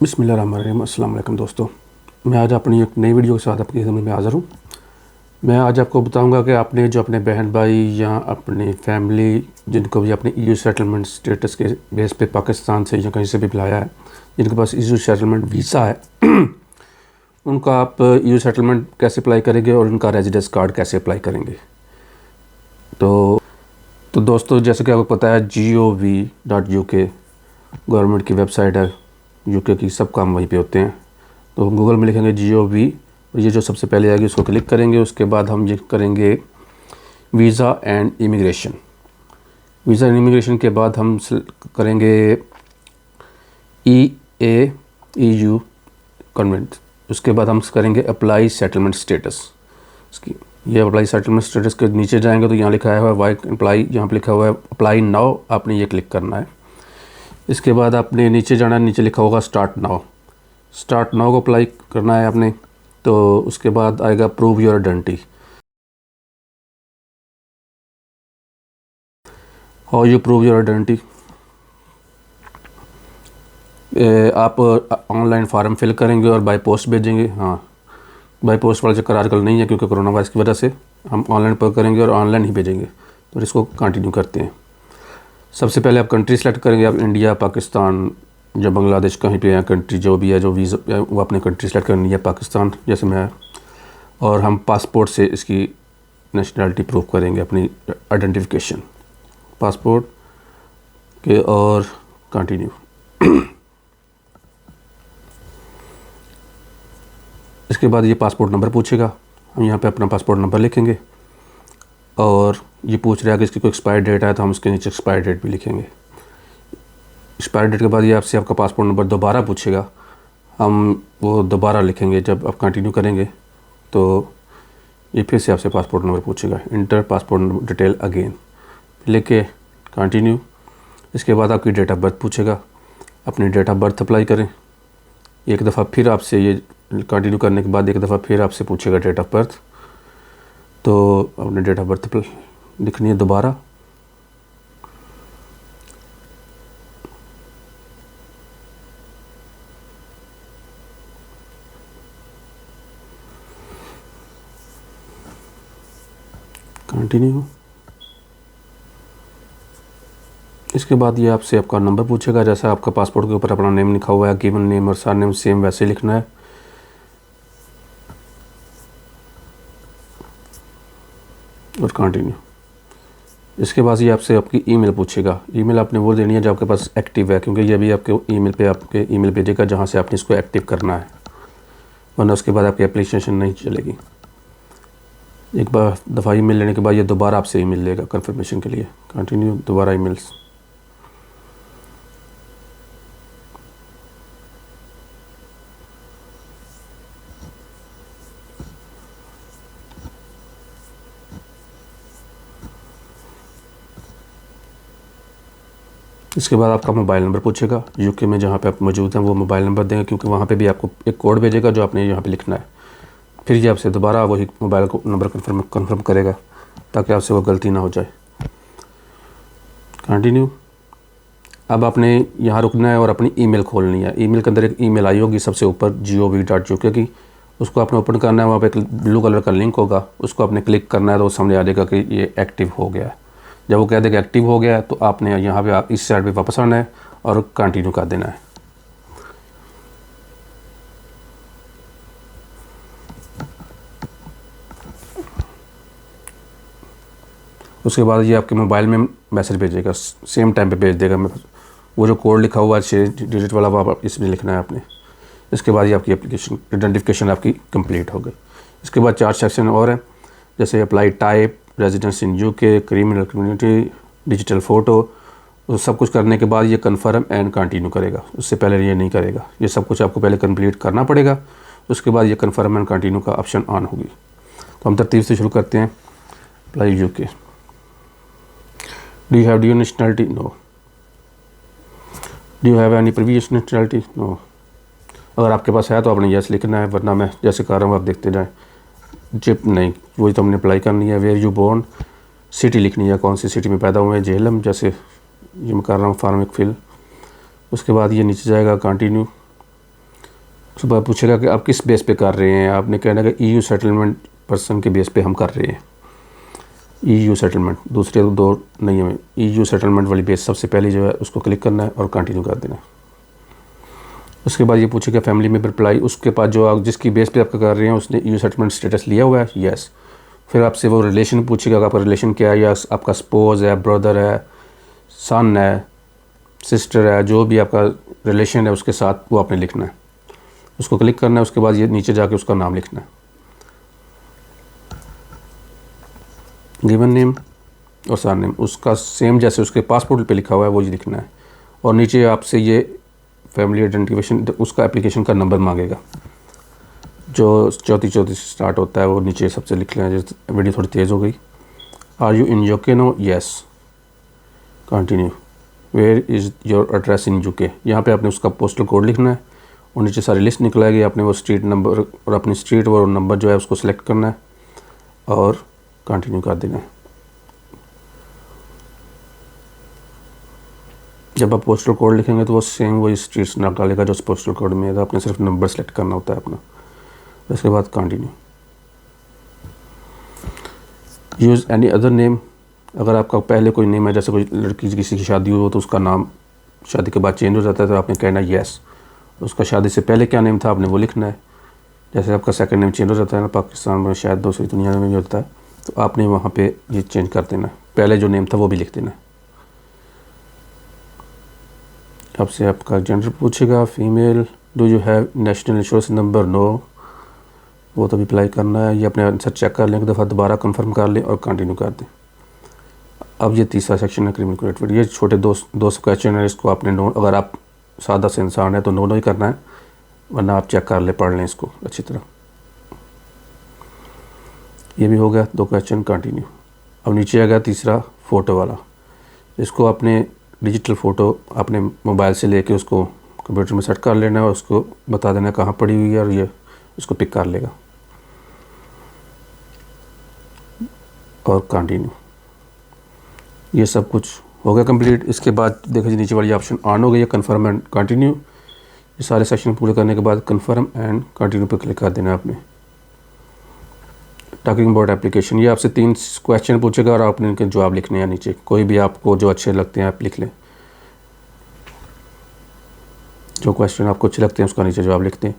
बिस्मिल्लाहिर्रहमानिर्रहीम। अस्सलाम वालेकुम दोस्तों, मैं आज अपनी एक नई वीडियो के साथ आपकी खिदमत में हाज़िर हूँ। मैं आज आपको बताऊंगा कि आपने जो अपने बहन भाई या अपनी फैमिली जिनको भी अपने ईयू सेटलमेंट स्टेटस के बेस पे पाकिस्तान से या कहीं से भी बुलाया है, जिनके पास ईयू सेटलमेंट वीज़ा है उनका आप ईयू सेटलमेंट कैसे अप्लाई करेंगे और उनका रेजिडेंस कार्ड कैसे अप्लाई करेंगे। तो दोस्तों, जैसे कि आपको पता है gov.uk गवर्नमेंट की वेबसाइट है। यूके की सब काम वहीं पे होते हैं। तो हम गूगल में लिखेंगे gov और ये जो सबसे पहले आएगी उसको क्लिक करेंगे। उसके बाद हम ये करेंगे visa and immigration. Visa and immigration के बाद हम करेंगे EU कन्वेंट। उसके बाद हम करेंगे अप्लाई सेटलमेंट स्टेटस। इसकी ये अप्लाई सेटलमेंट स्टेटस के नीचे जाएंगे तो यहाँ लिखा हुआ है वाई अप्लाई, यहाँ पे लिखा हुआ है अप्लाई नाउ, आपने ये क्लिक करना है। इसके बाद आपने नीचे जाना है, नीचे लिखा होगा स्टार्ट नाउ। स्टार्ट नाउ को अप्लाई करना है आपने। तो उसके बाद आएगा prove your identity. How you prove your identity. आप ऑनलाइन फार्म फिल करेंगे और बाय पोस्ट भेजेंगे। हाँ, बाय पोस्ट वाला चक्कर आजकल नहीं है क्योंकि कोरोना वायरस की वजह से हम ऑनलाइन पर करेंगे और ऑनलाइन ही भेजेंगे। तो इसको कंटिन्यू करते हैं। सबसे पहले आप कंट्री सेलेक्ट करेंगे। आप इंडिया, पाकिस्तान या बांग्लादेश कहीं पे है कंट्री जो भी है, जो वीज़ा वो अपनी कंट्री सेलेक्ट करनी है। पाकिस्तान जैसे मैं, और हम पासपोर्ट से इसकी नेशनलिटी प्रूव करेंगे, अपनी आइडेंटिफिकेशन पासपोर्ट के, और कंटिन्यू। इसके बाद ये पासपोर्ट नंबर पूछेगा। हम यहाँ पे अपना पासपोर्ट नंबर लिखेंगे और ये पूछ रहा है कि इसकी कोई एक्सपायर डेट है तो हम उसके नीचे एक्सपायर डेट भी लिखेंगे। एक्सपायर डेट के बाद ये आपसे आपका पासपोर्ट नंबर दोबारा पूछेगा, हम वो दोबारा लिखेंगे। जब आप कंटिन्यू करेंगे तो ये फिर से आपसे पासपोर्ट नंबर पूछेगा, इंटर पासपोर्ट डिटेल अगेन, लिख के कंटिन्यू। इसके बाद आपकी डेट ऑफ बर्थ पूछेगा, अपनी डेट ऑफ बर्थ अप्लाई करें। एक दफ़ा फिर आपसे ये कंटिन्यू करने के बाद एक दफ़ा फिर आपसे पूछेगा डेट ऑफ बर्थ। तो अपने डेट ऑफ बर्थ लिखनी है दोबारा। कंटिन्यू। इसके बाद ये आपसे आपका नंबर पूछेगा, जैसा आपका पासपोर्ट के ऊपर अपना नेम लिखा हुआ है, गिवन नेम और सर नेम सेम वैसे लिखना है। और कंटिन्यू। इसके बाद ये आपसे आपकी ईमेल पूछेगा। ईमेल आपने वो देनी है जो आपके पास एक्टिव है, क्योंकि ये भी आपके ईमेल पे आपके ईमेल भेजेगा जहाँ से आपने इसको एक्टिव करना है, वरना उसके बाद आपकी एप्लीकेशन नहीं चलेगी। एक बार दफ़ा ईमेल लेने के बाद ये दोबारा आपसे ईमेल लेगा कंफर्मेशन के लिए। कंटिन्यू, दोबारा ईमेल्स। इसके बाद आपका मोबाइल नंबर पूछेगा। यूके में जहाँ पे आप मौजूद हैं वो मोबाइल नंबर देंगे, क्योंकि वहाँ पे भी आपको एक कोड भेजेगा जो आपने यहाँ पे लिखना है। फिर ये आपसे दोबारा वही मोबाइल को नंबर कंफर्म करेगा ताकि आपसे वो गलती ना हो जाए। कंटिन्यू। अब आपने यहाँ रुकना है और अपनी ईमेल खोलनी है। ईमेल के अंदर एक ईमेल आई होगी सबसे ऊपर gov.uk की, उसको आपने ओपन करना है। वहाँ पे एक ब्लू कलर का लिंक होगा, उसको आपने क्लिक करना है तो सामने आ जाएगा कि ये एक्टिव हो गया है। जब वो कह देगा एक्टिव हो गया है तो आपने यहाँ पे आप इस साइड पे वापस आना है और कंटिन्यू कर देना है। उसके बाद ये आपके मोबाइल में मैसेज भेजेगा, सेम टाइम पे भेज देगा। वो जो कोड लिखा हुआ है 6 डिजिट वाला, वो आप इसमें लिखना है आपने। इसके बाद ये आपकी एप्लीकेशन आइडेंटिफिकेशन आपकी कंप्लीट हो गई। इसके बाद 4 सेक्शन और हैं, जैसे apply type, residence in UK, criminal community, digital photo. तो सब कुछ करने के बाद ये कन्फर्म एंड कंटिन्यू करेगा, उससे पहले ये नहीं करेगा। ये सब कुछ आपको पहले कंप्लीट करना पड़ेगा, उसके बाद ये कन्फर्म एंड कंटिन्यू का ऑप्शन ऑन होगी। तो हम तरतीब से शुरू करते हैं। Apply UK. Do you have dual nationality? No. Do you have any previous nationality? No. अगर आपके पास है तो आपने यस लिखना है, वरना मैं जैसे कर रहा हूँ आप देखते जाएँ। जिप नहीं, वही तो हमने अप्लाई करनी है। वेयर यू बोर्न, सिटी लिखनी है, कौन सी सिटी में पैदा हुए हैं, झेलम, जैसे ये मैं कर रहा हूँ फार्म एक फिल। उसके बाद ये नीचे जाएगा कंटिन्यू। उसके बाद पूछेगा कि आप किस बेस पे कर रहे हैं। आपने कहना कि EU सेटलमेंट पर्सन के बेस पे हम कर रहे हैं। EU सेटलमेंट, दूसरे दो नहीं है। EU सेटलमेंट वाली बेस सबसे पहले जो है उसको क्लिक करना है और कंटिन्यू कर देना है। उसके बाद ये पूछेगा फैमिली मेम्बर अप्लाई। उसके बाद जो आप जिसकी बेस पे आपका कर रहे हैं उसने EU सेटलमेंट स्टेटस लिया हुआ है, यस। फिर आपसे वो रिलेशन पूछेगा, आपका रिलेशन क्या है, या आपका स्पोज है, ब्रदर है, सन है, सिस्टर है, जो भी आपका रिलेशन है उसके साथ वो आपने लिखना है। उसको क्लिक करना है। उसके बाद ये नीचे जाके उसका नाम लिखना है, गिवन नेम और सर नेम उसका सेम जैसे उसके पासपोर्ट पे लिखा हुआ है वो ही लिखना है। और नीचे आपसे ये फैमिली आइडेंटिफिकेशन उसका एप्लीकेशन का नंबर मांगेगा जो चौथी से स्टार्ट होता है, वो नीचे सबसे लिख लें। वीडियो थोड़ी तेज़ हो गई। Are you in UK? No, yes, continue. Where is your address in UK? यहाँ पे आपने उसका पोस्टल कोड लिखना है और नीचे सारी लिस्ट निकल आएगी। आपने वो स्ट्रीट नंबर और अपनी स्ट्रीट और नंबर जो है उसको सिलेक्ट करना है और कंटिन्यू कर देना है। जब आप पोस्टल कोड लिखेंगे तो वो सेम वही स्ट्रीट्स निकालेगा जो उस पोस्टल कोड में है, तो आपने सिर्फ नंबर सेलेक्ट करना होता है अपना। उसके बाद continue. Use any other name. अगर आपका पहले कोई नेम है, जैसे कोई लड़की किसी की शादी हो तो उसका नाम शादी के बाद चेंज हो जाता है, तो आपने कहना येस। उसका शादी से पहले क्या नेम था आपने वो लिखना है। जैसे आपका सेकंड नेम चेंज हो जाता है ना, पाकिस्तान में शायद दूसरी दुनिया में भी होता है, तो आपने वहाँ पे ये चेंज कर देना है। पहले जो नेम था वो भी लिख देना है। आपसे आपका जेंडर पूछेगा, female. Do you have national insurance number? No, वो तो भी अप्लाई करना है। ये अपने आंसर चेक कर लें, एक दफ़ा दोबारा कंफर्म कर लें और कंटिन्यू कर दें। अब ये तीसरा सेक्शन है क्रिमिनल कोड। ये छोटे दो क्वेश्चन है, इसको आपने नो, अगर आप सादा से इंसान है तो नो ही करना है, वरना आप चेक कर ले, पढ़ लें इसको अच्छी तरह। ये भी हो गया 2 क्वेश्चन, कंटिन्यू। अब नीचे आ गया तीसरा फ़ोटो वाला। इसको अपने डिजिटल फ़ोटो अपने मोबाइल से लेके उसको कंप्यूटर में सेट कर लेना है और उसको बता देना कहाँ पड़ी हुई है और ये उसको पिक कर लेगा और कंटिन्यू। ये सब कुछ हो गया कंप्लीट। इसके बाद देखो जी नीचे वाली ऑप्शन ऑन हो गई है, कन्फर्म एंड कंटिन्यू। ये सारे सेक्शन पूरे करने के बाद कन्फर्म एंड कंटिन्यू पर क्लिक कर देना है आपने। टॉकिंग अबाउट एप्लीकेशन, ये आपसे 3 क्वेश्चन पूछेगा और आपने इनके जवाब लिखने हैं नीचे। कोई भी आपको जो अच्छे लगते हैं आप लिख लें, जो क्वेश्चन आपको अच्छे लगते हैं उसका नीचे जवाब लिखते हैं।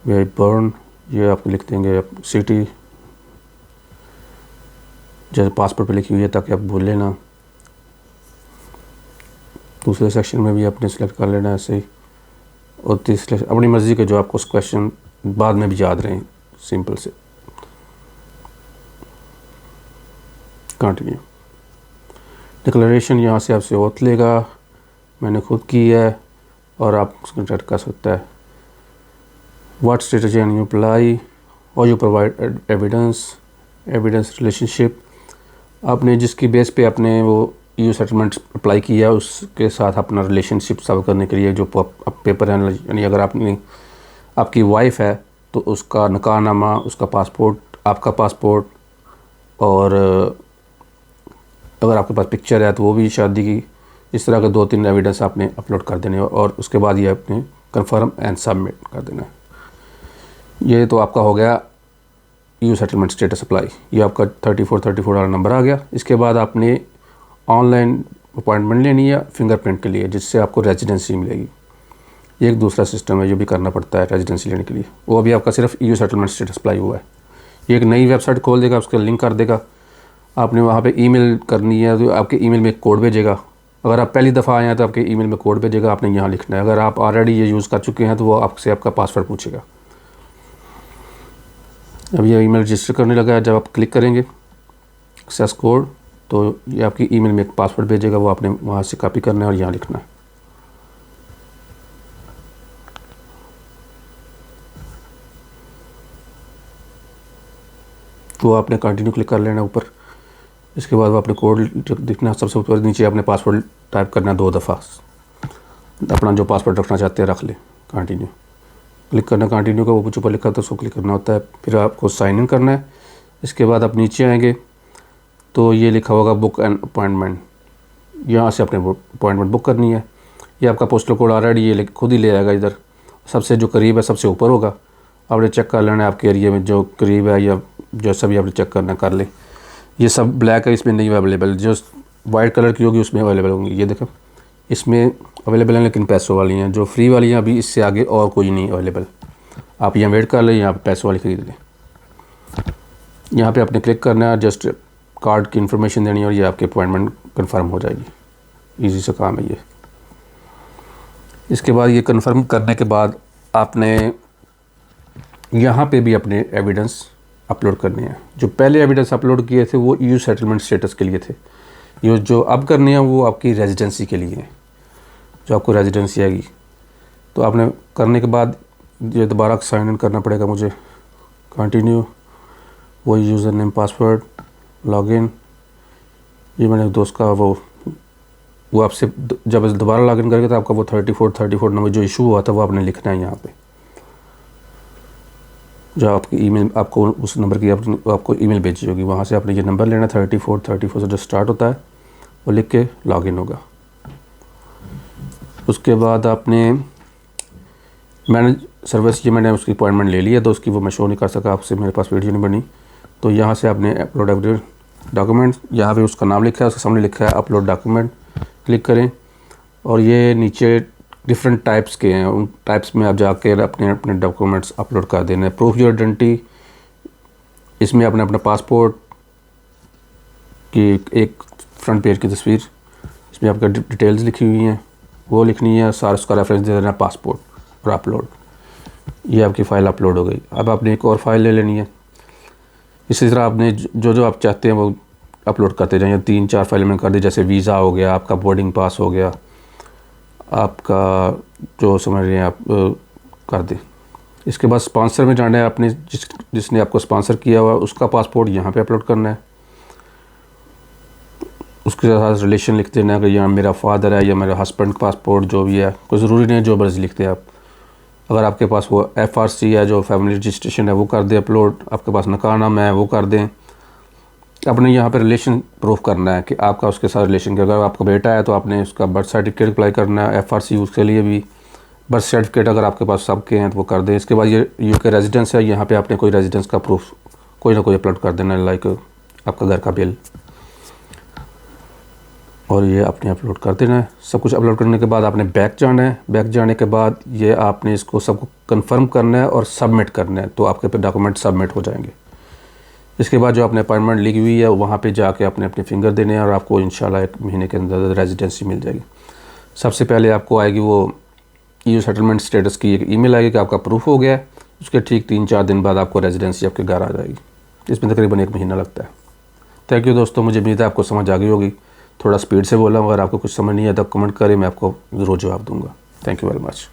वे बर्न, ये आपको लिख देंगे सिटी जैसे पासपोर्ट पे लिखी हुई है ताकि आप भूल लेना। दूसरे सेक्शन में भी आपने सेलेक्ट कर लेना ऐसे ही। और तीसरे अपनी मर्ज़ी के जो आपको क्वेश्चन बाद में भी याद रहें, सिंपल से। कंटिन्यू। डिक्लेरेशन, यहाँ से आपसे ओथ लेगा, मैंने खुद की है और आप कंटेक्ट कर सकता है। What strategy and you apply और यू प्रोवाइड एविडेंस रिलेशनशिप। आपने जिसकी बेस पे आपने वो EU सेटलमेंट अप्लाई किया उसके साथ अपना रिलेशनशिप सॉल्व करने के लिए जो पेपर है, यानी अगर आपकी वाइफ है तो उसका निकाहनामा, उसका पासपोर्ट, आपका पासपोर्ट, और अगर आपके पास पिक्चर है तो वो भी शादी की। इस तरह के 2-3 एविडेंस आपने अपलोड कर देने और उसके बाद ये आपने कंफर्म एंड सबमिट कर देना है। ये तो आपका हो गया EU सेटलमेंट स्टेटस अप्लाई। ये आपका 34 वाला नंबर आ गया। इसके बाद आपने ऑनलाइन अपॉइंटमेंट लेनी है फिंगरप्रिंट के लिए, जिससे आपको रेजिडेंसी मिलेगी। ये एक दूसरा सिस्टम है जो भी करना पड़ता है रेजिडेंसी लेने के लिए, वो अभी आपका सिर्फ EU सेटलमेंट स्टेटस अप्लाई हुआ है। ये एक नई वेबसाइट खोल देगा, उसका लिंक कर देगा। आपने वहाँ पे ईमेल करनी है तो आपके ईमेल में एक कोड भेजेगा। अगर आप पहली दफ़ा आए हैं तो आपके ईमेल में कोड भेजेगा, आपने यहाँ लिखना है। अगर आप ऑलरेडी ये यूज़ कर चुके हैं तो वो आपसे आपका पासवर्ड पूछेगा। अब ये ईमेल रजिस्टर करने लगा है। जब आप क्लिक करेंगे एक्सेस कोड तो ये आपकी ईमेल में एक पासवर्ड भेजेगा, वो आपने वहाँ से कॉपी करना है और यहाँ लिखना है। तो आपने कंटिन्यू क्लिक कर लेना ऊपर। इसके बाद वो आपने कोड लिखना, सबसे ऊपर नीचे आपने पासवर्ड टाइप करना 2 दफ़ा। अपना जो पासवर्ड रखना चाहते हैं रख ले। कंटिन्यू क्लिक करना, कंटिन्यू का वो ऊपर लिखा था उसको क्लिक करना होता है। फिर आपको साइन इन करना है। इसके बाद आप नीचे आएंगे तो ये लिखा होगा बुक एन अपॉइंटमेंट, यहाँ से अपने अपॉइंटमेंट बुक करनी है। ये आपका पोस्टल कोड ऑलरेडी ये खुद ही ले आएगा इधर, सबसे जो करीब है सबसे ऊपर होगा। आपने चेक कर लेना है आपके एरिया में जो करीब है या जैसा भी आपने चेक करना कर ले। ये सब ब्लैक है, इसमें नहीं अवेलेबल, जो वाइट कलर की होगी उसमें अवेलेबल होंगी। ये देखो इसमें अवेलेबल हैं, लेकिन पैसों वाली हैं। जो फ्री वाली हैं अभी इससे आगे और कोई नहीं अवेलेबल। आप यहाँ वेट कर लें, यहाँ पे पैसों वाली ख़रीद लें। यहाँ पे आपने क्लिक करना है, जस्ट कार्ड की इन्फॉर्मेशन देनी है और ये आपकी अपॉइंटमेंट कंफर्म हो जाएगी। इजी सा काम है ये। इसके बाद ये कंफर्म करने के बाद आपने यहाँ पे भी अपने एविडेंस अपलोड करने हैं। जो पहले एविडेंस अपलोड किए थे वो EU सेटलमेंट स्टेटस के लिए थे। ये जो अब करने हैं वो आपकी रेजिडेंसी के लिए है, जो आपको रेजिडेंसी आएगी। तो आपने करने के बाद ये दोबारा साइन इन करना पड़ेगा मुझे। कंटिन्यू, वही यूज़र नेम पासवर्ड, लॉगिन। ये मैंने दोस्त का वो आपसे जब दोबारा लॉगिन करेगा तो आपका वो 34 नंबर जो इशू हुआ था वो आपने लिखना है यहाँ पे। जो आपकी ईमेल आपको उस नंबर की आपको ईमेल भेजी होगी, वहाँ से आपने ये नंबर लेना। 34 से जो स्टार्ट होता है वो लिख के लॉगिन होगा। उसके बाद आपने मैंने सर्विस, ये मैंने उसकी अपॉइंटमेंट ले ली है तो उसकी वो मैं शो नहीं कर सका आपसे, मेरे पास वीडियो नहीं बनी। तो यहाँ से आपने अपलोड डॉक्यूमेंट, यहाँ पे उसका नाम लिखा है, उसके सामने लिखा है अपलोड डॉक्यूमेंट, क्लिक करें। और ये नीचे डिफरेंट टाइप्स के हैं, उन टाइप्स में आप जाके अपने अपने डॉक्यूमेंट्स अपलोड कर देना है। प्रूफ योर आइडेंटिटी, इसमें आपने अपना पासपोर्ट की एक फ्रंट पेज की तस्वीर, इसमें आपका डिटेल्स लिखी हुई हैं वो लिखनी है, सारा उसका रेफरेंस दे देना पासपोर्ट और अपलोड। ये आपकी फ़ाइल अपलोड हो गई। अब आपने एक और फाइल ले लेनी है। इसी तरह आपने जो जो आप चाहते हैं वो अपलोड करते जाएं। 3-4 फाइल में कर दी, जैसे वीज़ा हो गया, आपका बोर्डिंग पास हो गया, आपका जो समझ रहे हैं आप कर दें। इसके बाद स्पॉन्सर में जाना है, आपने जिसने आपको स्पॉन्सर किया हुआ उसका पासपोर्ट यहाँ पे अपलोड करना है। उसके साथ रिलेशन लिख देना है कि यहाँ मेरा फादर है या मेरा हस्बैंड का पासपोर्ट, जो भी है, कोई ज़रूरी नहीं है, जो मर्ज़ी लिखते हैं आप। अगर आपके पास वो FRC है जो फैमिली रजिस्ट्रेशन है वो कर दें अपलोड। आपके पास नकानामा है वो कर दें। आपने यहाँ पे रिलेशन प्रूफ करना है कि आपका उसके साथ रिलेशन, अगर आपका बेटा है तो आपने उसका बर्थ सर्टिफिकेट अप्लाई करना है, FRC उसके लिए भी, बर्थ सर्टिफिकेट अगर आपके पास सबके हैं तो वो कर दें। इसके बाद ये UK रेजिडेंस है, यहाँ पे आपने कोई रेजिडेंस का प्रूफ कोई ना कोई अपलोड कर देना है, लाइक आपका घर का बिल, और ये आपने अपलोड कर देना है। सब कुछ अपलोड करने के बाद आपने बैक जाना है। बैक जाने के बाद ये आपने इसको सबको कंफर्म करना है और सबमिट करना है, तो आपके पे डॉक्यूमेंट सबमिट हो जाएंगे। इसके बाद जो आपने अपॉइंटमेंट ली हुई है वहाँ पे जाके आपने अपने फिंगर देने हैं और आपको इंशाल्लाह 1 महीने के अंदर रेजिडेंसी मिल जाएगी। सबसे पहले आपको आएगी वो EU सेटलमेंट स्टेटस की एक ईमेल आएगी कि आपका प्रूफ हो गया है। उसके ठीक 3-4 दिन बाद आपको रेजिडेंसी आपके घर आ जाएगी। इसमें तकरीबन 1 महीना लगता है। थैंक यू दोस्तों, मुझे उम्मीद है आपको समझ आ गई होगी। थोड़ा स्पीड से बोला, अगर आपको कुछ समझ नहीं आता कमेंट करें, मैं आपको ज़रूर जवाब दूँगा। Thank you very much.